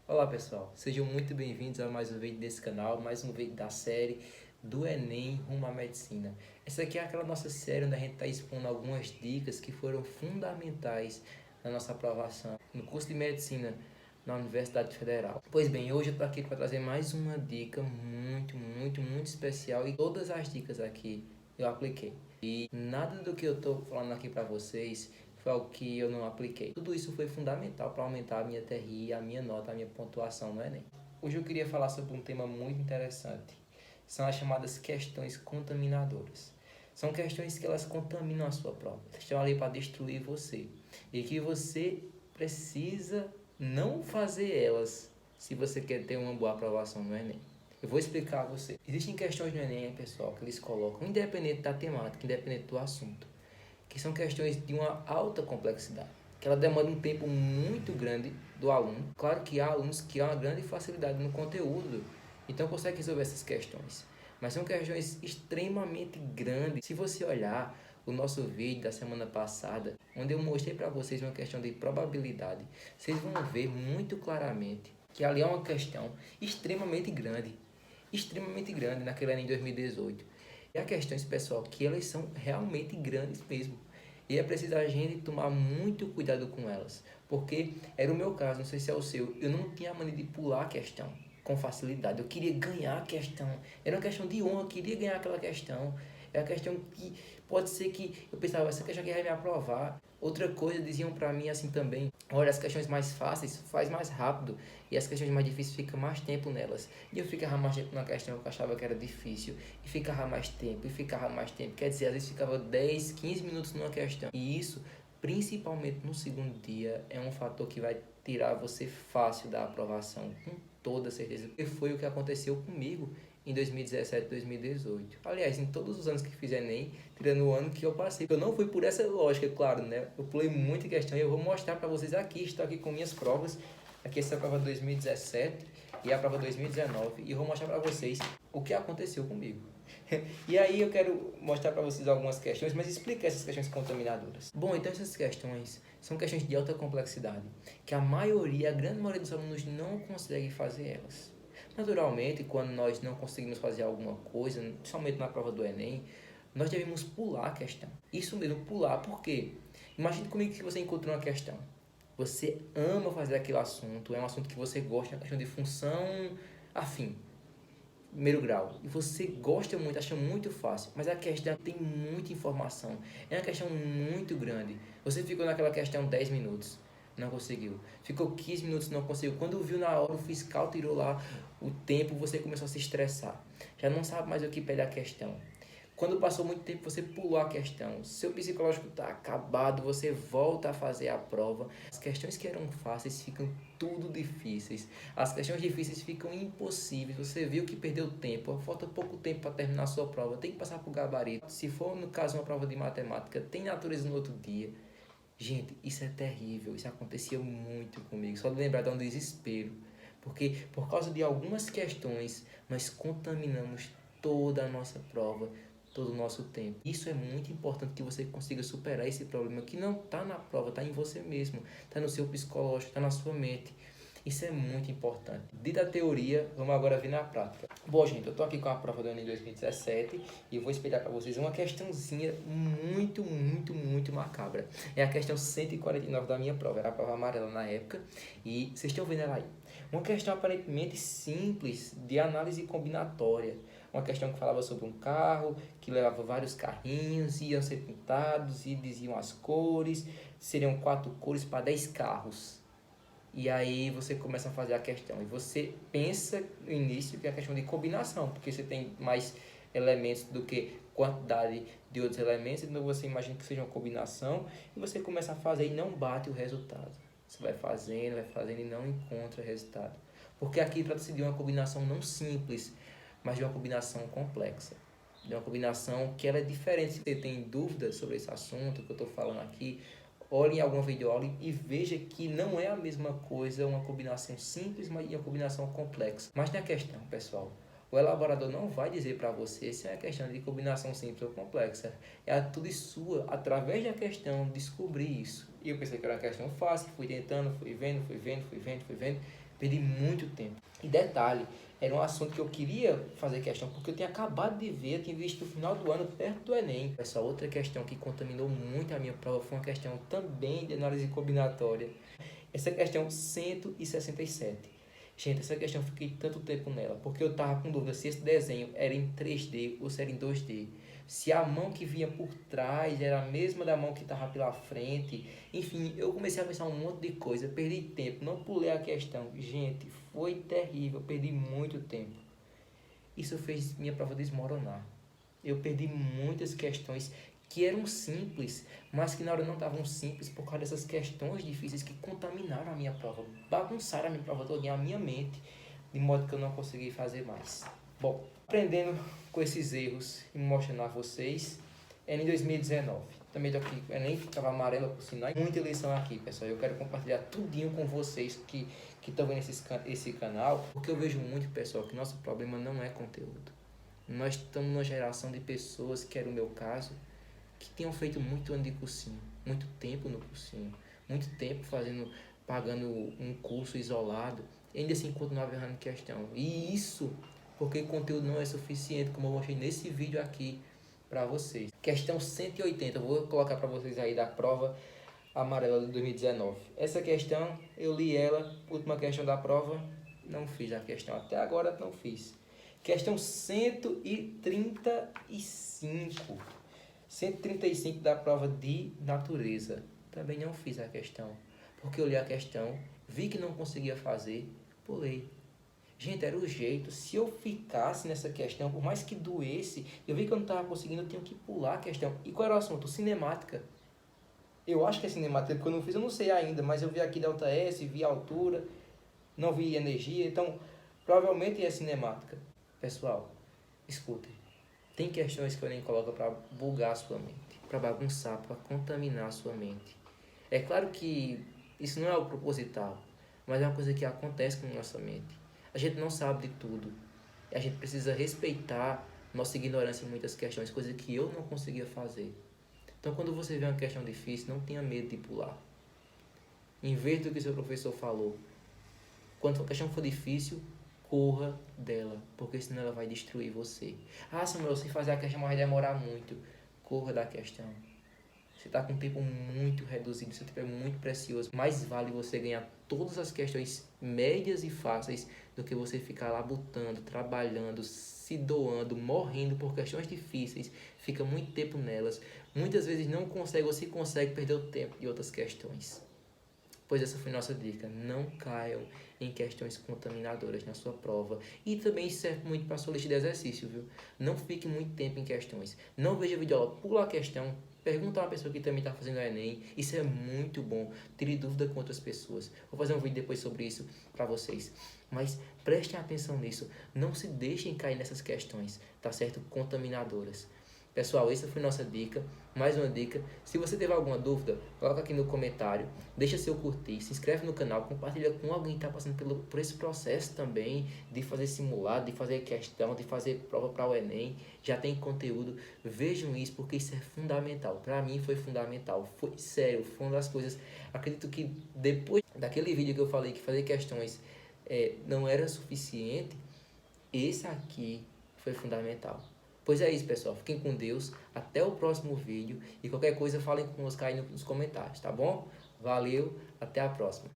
Olá pessoal, sejam muito bem-vindos a mais um vídeo desse canal, mais um vídeo da série do Enem rumo à medicina. Essa aqui é aquela nossa série onde a gente está expondo algumas dicas que foram fundamentais na nossa aprovação no curso de medicina na Universidade Federal. Pois bem, hoje eu estou aqui para trazer mais uma dica muito especial e todas as dicas aqui eu apliquei. E nada do que eu estou falando aqui para vocês foi algo que eu não apliquei. Tudo isso foi fundamental para aumentar a minha TRI, a minha nota, a minha pontuação no Enem. Hoje eu queria falar sobre um tema muito interessante. São as chamadas questões contaminadoras. São questões que elas contaminam a sua prova. Elas estão ali para destruir você. E que você precisa não fazer elas se você quer ter uma boa aprovação no Enem. Eu vou explicar a você. Existem questões no Enem, pessoal, que eles colocam, independente da temática, independente do assunto, que são questões de uma alta complexidade, que ela demanda um tempo muito grande do aluno. Claro que há alunos que há uma grande facilidade no conteúdo, então conseguem resolver essas questões, mas são questões extremamente grandes. Se você olhar o nosso vídeo da semana passada, onde eu mostrei para vocês uma questão de probabilidade, vocês vão ver muito claramente que ali é uma questão extremamente grande naquele ano em 2018. E há questões, pessoal, que elas são realmente grandes mesmo. E é preciso a gente tomar muito cuidado com elas. Porque era o meu caso, não sei se é o seu. Eu não tinha a mania de pular a questão com facilidade. Eu queria ganhar a questão. Era uma questão de honra, eu queria ganhar aquela questão. É uma questão que pode ser que eu pensava, essa questão aqui vai me aprovar. Outra coisa, diziam pra mim assim também: olha, as questões mais fáceis faz mais rápido e as questões mais difíceis fica mais tempo nelas. E eu ficava mais tempo na questão que eu achava que era difícil e ficava mais tempo e ficava mais tempo. Quer dizer, às vezes ficava 10, 15 minutos numa questão. E isso, principalmente no segundo dia, é um fator que vai tirar você fácil da aprovação, com toda certeza. E foi o que aconteceu comigo em 2017, 2018. Aliás, em todos os anos que fiz Enem, tirando o ano que eu passei. Eu não fui por essa lógica, claro, né? Eu pulei muita questão e eu vou mostrar para vocês aqui. Estou aqui com minhas provas. Aqui essa é a prova 2017 e a prova 2019. E eu vou mostrar para vocês o que aconteceu comigo. E aí eu quero mostrar para vocês algumas questões, mas explicar essas questões contaminadoras. Bom, então essas questões são questões de alta complexidade, que a grande maioria dos alunos não consegue fazer elas. Naturalmente, quando nós não conseguimos fazer alguma coisa, principalmente na prova do Enem, nós devemos pular a questão. Isso mesmo, pular, por quê? Imagine comigo que você encontrou uma questão. Você ama fazer aquele assunto, é um assunto que você gosta, é uma questão de função afim, primeiro grau, e você gosta muito, acha muito fácil, mas a questão tem muita informação, é uma questão muito grande. Você ficou naquela questão 10 minutos, não conseguiu. Ficou 15 minutos, não conseguiu. Quando viu na hora, o fiscal tirou lá o tempo, você começou a se estressar. Já não sabe mais o que pede a questão. Quando passou muito tempo, você pulou a questão. Seu psicológico está acabado, você volta a fazer a prova. As questões que eram fáceis ficam tudo difíceis. As questões difíceis ficam impossíveis. Você viu que perdeu tempo, falta pouco tempo para terminar a sua prova. Tem que passar por gabarito. Se for, no caso, uma prova de matemática, tem natureza no outro dia. Gente, isso é terrível. Isso acontecia muito comigo. Só de lembrar dá um desespero. Porque por causa de algumas questões, nós contaminamos toda a nossa prova, todo o nosso tempo. Isso é muito importante, que você consiga superar esse problema que não está na prova, está em você mesmo, está no seu psicológico, está na sua mente. Isso é muito importante. Dita a teoria, vamos agora ver na prática. Bom, gente, eu estou aqui com a prova do Enem 2017 e eu vou explicar para vocês uma questãozinha muito macabra. É a questão 149 da minha prova, era a prova amarela na época, e vocês estão vendo ela aí. Uma questão aparentemente simples de análise combinatória. Uma questão que falava sobre um carro que levava vários carrinhos, iam ser pintados e diziam as cores, seriam 4 cores para 10 carros. E aí você começa a fazer a questão. E você pensa no início que é a questão de combinação, porque você tem mais elementos do que quantidade de outros elementos, então você imagina que seja uma combinação, e você começa a fazer e não bate o resultado. Você vai fazendo e não encontra resultado. Porque aqui trata-se de uma combinação não simples, mas de uma combinação complexa. De uma combinação que ela é diferente. Se você tem dúvidas sobre esse assunto que eu estou falando aqui, olhe em alguma videoaula e veja que não é a mesma coisa uma combinação simples, mas uma combinação complexa. Mas tem a questão, pessoal. O elaborador não vai dizer para você se é uma questão de combinação simples ou complexa. É a atitude sua, através da questão, descobrir isso. E eu pensei que era uma questão fácil, fui tentando, fui vendo. Perdi muito tempo. E detalhe, era um assunto que eu queria fazer questão, porque eu tinha acabado de ver, eu tinha visto no final do ano, perto do Enem. Essa outra questão que contaminou muito a minha prova foi uma questão também de análise combinatória. Essa questão 167. Gente, essa questão eu fiquei tanto tempo nela, porque eu tava com dúvida se esse desenho era em 3D ou se era em 2D. Se a mão que vinha por trás era a mesma da mão que estava pela frente. Enfim, eu comecei a pensar um monte de coisa, perdi tempo, não pulei a questão. Gente, foi terrível, perdi muito tempo. Isso fez minha prova desmoronar. Eu perdi muitas questões que eram simples, mas que na hora não estavam simples por causa dessas questões difíceis que contaminaram a minha prova, bagunçaram a minha prova toda, a minha mente, de modo que eu não consegui fazer mais. Bom, aprendendo com esses erros e mostrando a vocês, é em 2019. Também tô aqui, nem ficava amarela por sinal. Muita lição aqui, pessoal. Eu quero compartilhar tudinho com vocês que estão vendo esse canal, porque eu vejo muito, pessoal, que nosso problema não é conteúdo. Nós estamos numa geração de pessoas, que era o meu caso, que tinham feito muito ano de cursinho, muito tempo no cursinho, muito tempo pagando um curso isolado, e ainda assim continuava errando questão. E isso porque o conteúdo não é suficiente, como eu mostrei nesse vídeo aqui para vocês. Questão 180, eu vou colocar para vocês aí da prova amarela de 2019. Essa questão, eu li ela, última questão da prova, não fiz a questão, até agora não fiz. Questão 135. 135 da prova de natureza. Também não fiz a questão, porque eu li a questão, vi que não conseguia fazer, pulei. Gente, era o jeito. Se eu ficasse nessa questão, por mais que doesse, eu vi que eu não estava conseguindo, eu tinha que pular a questão. E qual era o assunto? Cinemática. Eu acho que é cinemática, porque eu não fiz, eu não sei ainda, mas eu vi aqui delta S, vi altura, não vi energia, então provavelmente é cinemática. Pessoal, escutem. Tem questões que eu nem coloco para bugar a sua mente, para bagunçar, para contaminar a sua mente. É claro que isso não é o proposital, mas é uma coisa que acontece com a nossa mente. A gente não sabe de tudo. A gente precisa respeitar nossa ignorância em muitas questões, coisa que eu não conseguia fazer. Então, quando você vê uma questão difícil, não tenha medo de pular. Em vez do que seu professor falou, quando a questão for difícil, corra dela, porque senão ela vai destruir você. Ah, Samuel, se fazer a questão vai demorar muito. Corra da questão. Você está com um tempo muito reduzido, seu tempo é muito precioso. Mais vale você ganhar todas as questões médias e fáceis do que você ficar lá lutando, trabalhando, se doando, morrendo por questões difíceis. Fica muito tempo nelas. Muitas vezes não consegue ou se consegue perder o tempo de outras questões. Pois essa foi nossa dica. Não caiam em questões contaminadoras na sua prova. E também serve muito para a sua lista de exercício, viu? Não fique muito tempo em questões. Não veja vídeo aula, pula a questão. Pergunta a uma pessoa que também está fazendo o Enem. Isso é muito bom. Tire dúvida com outras pessoas. Vou fazer um vídeo depois sobre isso para vocês. Mas prestem atenção nisso. Não se deixem cair nessas questões, tá certo? Contaminadoras. Pessoal, essa foi nossa dica, mais uma dica. Se você teve alguma dúvida, coloca aqui no comentário, deixa seu curtir, se inscreve no canal, compartilha com alguém que está passando por esse processo também, de fazer simulado, de fazer questão, de fazer prova para o Enem, já tem conteúdo. Vejam isso, porque isso é fundamental. Para mim foi fundamental, foi sério, foi uma das coisas. Acredito que depois daquele vídeo que eu falei que fazer questões não era suficiente, esse aqui foi fundamental. Pois é isso, pessoal. Fiquem com Deus. Até o próximo vídeo. E qualquer coisa, falem conosco aí nos comentários, tá bom? Valeu. Até a próxima.